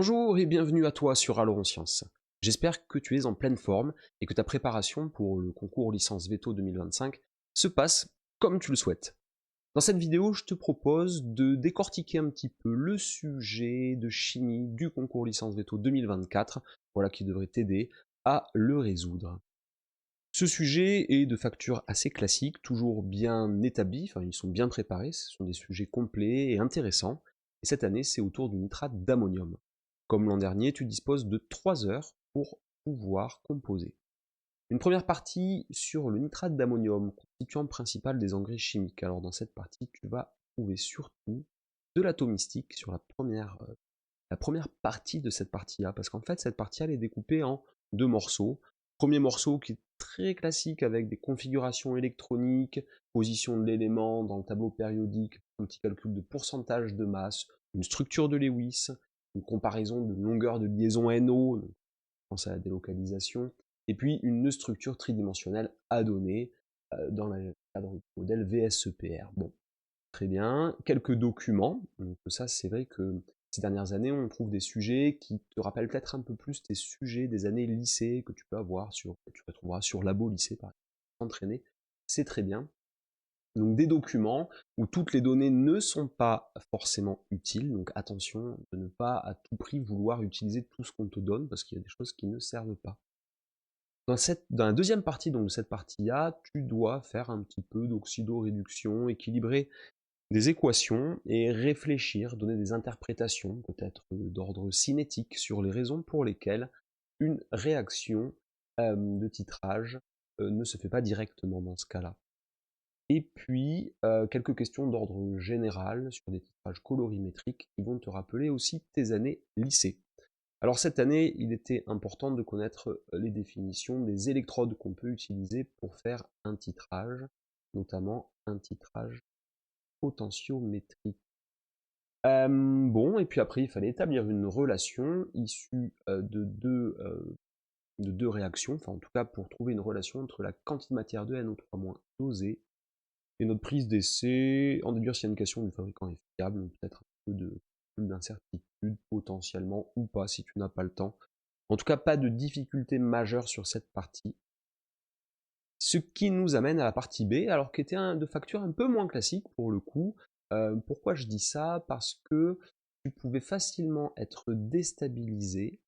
Bonjour et bienvenue à toi sur Allons Science. J'espère que tu es en pleine forme et que ta préparation pour le concours licence Veto 2025 se passe comme tu le souhaites. Dans cette vidéo, je te propose de décortiquer un petit peu le sujet de chimie du concours licence Veto 2024, voilà qui devrait t'aider à le résoudre. Ce sujet est de facture assez classique, toujours bien établi, enfin ils sont bien préparés, ce sont des sujets complets et intéressants, et cette année c'est autour du nitrate d'ammonium. Comme l'an dernier, tu disposes de 3 heures pour pouvoir composer. Une première partie sur le nitrate d'ammonium, constituant principal des engrais chimiques. Alors dans cette partie, tu vas trouver surtout de l'atomistique sur la première partie de cette partie-là, parce qu'en fait cette partie elle est découpée en deux morceaux. Premier morceau qui est très classique avec des configurations électroniques, position de l'élément dans le tableau périodique, un petit calcul de pourcentage de masse, une structure de Lewis, une comparaison de longueur de liaison NO, donc je pense à la délocalisation, et puis une structure tridimensionnelle à donner dans le cadre du modèle VSEPR. Bon, très bien. Quelques documents, donc ça c'est vrai que ces dernières années on trouve des sujets qui te rappellent peut-être un peu plus tes sujets des années lycée que tu peux avoir que tu retrouveras sur Labo Lycée par exemple, entraîner, c'est très bien. Donc des documents où toutes les données ne sont pas forcément utiles, donc attention de ne pas à tout prix vouloir utiliser tout ce qu'on te donne, parce qu'il y a des choses qui ne servent pas. Dans la deuxième partie donc, de cette partie A, tu dois faire un petit peu d'oxydoréduction, équilibrer des équations et réfléchir, donner des interprétations, peut-être d'ordre cinétique, sur les raisons pour lesquelles une réaction de titrage ne se fait pas directement dans ce cas-là. Et puis, quelques questions d'ordre général sur des titrages colorimétriques qui vont te rappeler aussi tes années lycée. Alors cette année, il était important de connaître les définitions des électrodes qu'on peut utiliser pour faire un titrage, notamment un titrage potentiométrique. Bon, et puis après, il fallait établir une relation issue de deux réactions, enfin en tout cas pour trouver une relation entre la quantité de matière de NO3- dosée et notre prise d'essai, en déduire si l'indication du fabricant est fiable, ou peut-être un peu d'incertitude potentiellement ou pas si tu n'as pas le temps. En tout cas, pas de difficulté majeure sur cette partie. Ce qui nous amène à la partie B, alors qui était de facture un peu moins classique pour le coup. Pourquoi je dis ça? Parce que tu pouvais facilement être déstabilisé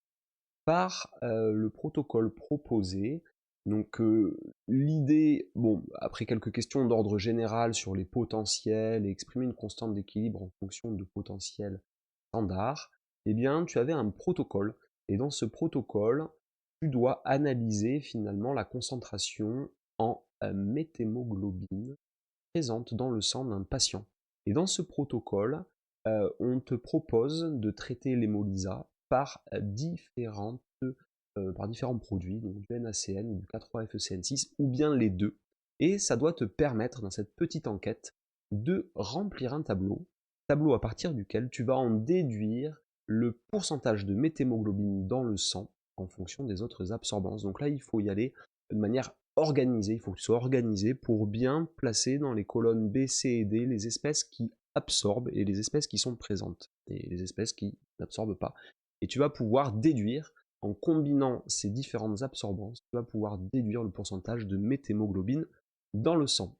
par le protocole proposé. Donc l'idée, bon, après quelques questions d'ordre général sur les potentiels et exprimer une constante d'équilibre en fonction de potentiels standards, eh bien tu avais un protocole, et dans ce protocole, tu dois analyser finalement la concentration en méthémoglobine présente dans le sang d'un patient. Et dans ce protocole, on te propose de traiter l'hémolysa par différents produits, donc du NaCN ou du K3FeCN6, ou bien les deux. Et ça doit te permettre, dans cette petite enquête, de remplir un tableau à partir duquel tu vas en déduire le pourcentage de méthémoglobine dans le sang en fonction des autres absorbances. Donc là, il faut y aller de manière organisée, il faut que tu sois organisé pour bien placer dans les colonnes B, C et D les espèces qui absorbent et les espèces qui sont présentes, et les espèces qui n'absorbent pas. Et tu vas pouvoir déduire, en combinant ces différentes absorbances, tu vas pouvoir déduire le pourcentage de méthémoglobine dans le sang.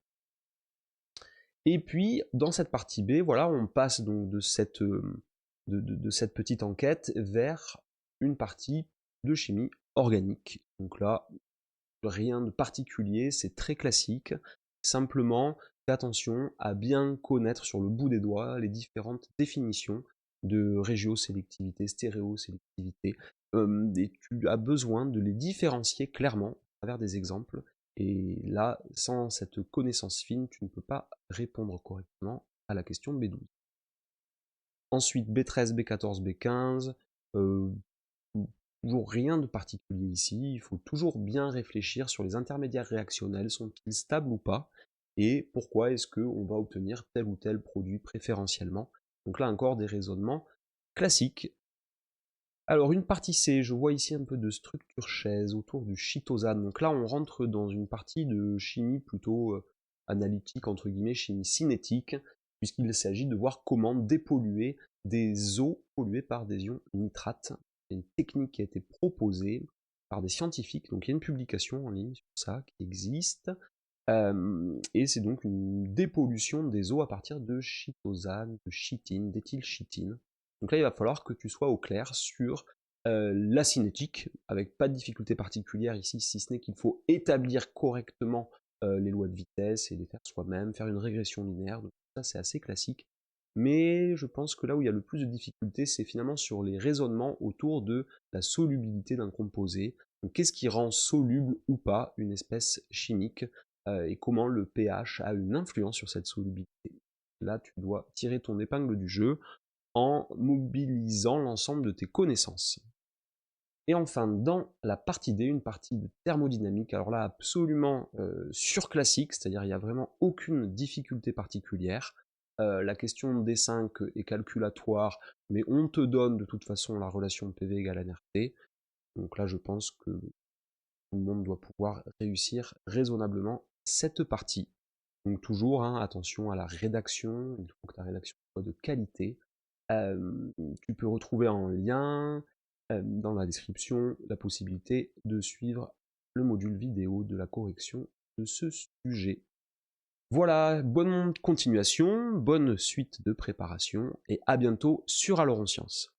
Et puis, dans cette partie B, voilà, on passe donc de cette petite enquête vers une partie de chimie organique. Donc là, rien de particulier, c'est très classique. Simplement, fais attention à bien connaître sur le bout des doigts les différentes définitions de régiosélectivité, stéréosélectivité, et tu as besoin de les différencier clairement à travers des exemples. Et là, sans cette connaissance fine, tu ne peux pas répondre correctement à la question B12. Ensuite, B13, B14, B15, toujours rien de particulier ici, il faut toujours bien réfléchir sur les intermédiaires réactionnels, sont-ils stables ou pas, et pourquoi est-ce qu'on va obtenir tel ou tel produit préférentiellement. Donc là encore des raisonnements classiques. Alors une partie C, je vois ici un peu de structure chaise autour du chitosane. Donc là on rentre dans une partie de chimie plutôt analytique, entre guillemets, chimie cinétique, puisqu'il s'agit de voir comment dépolluer des eaux polluées par des ions nitrates. C'est une technique qui a été proposée par des scientifiques, donc il y a une publication en ligne sur ça qui existe, et c'est donc une dépollution des eaux à partir de chitosane, de chitine, d'éthylchitine. Donc là, il va falloir que tu sois au clair sur la cinétique, avec pas de difficulté particulière ici, si ce n'est qu'il faut établir correctement les lois de vitesse et les faire soi-même, faire une régression linéaire, donc ça c'est assez classique. Mais je pense que là où il y a le plus de difficultés, c'est finalement sur les raisonnements autour de la solubilité d'un composé. Donc qu'est-ce qui rend soluble ou pas une espèce chimique et comment le pH a une influence sur cette solubilité. Là, tu dois tirer ton épingle du jeu en mobilisant l'ensemble de tes connaissances. Et enfin, dans la partie D, une partie de thermodynamique, alors là, absolument surclassique, c'est-à-dire il n'y a vraiment aucune difficulté particulière. La question D5 est calculatoire, mais on te donne de toute façon la relation PV égale NRT. Donc là, je pense que tout le monde doit pouvoir réussir raisonnablement cette partie. Donc toujours, hein, attention à la rédaction, il faut que ta rédaction soit de qualité. Tu peux retrouver en lien dans la description la possibilité de suivre le module vidéo de la correction de ce sujet. Voilà, bonne continuation, bonne suite de préparation et à bientôt sur Alors en Sciences.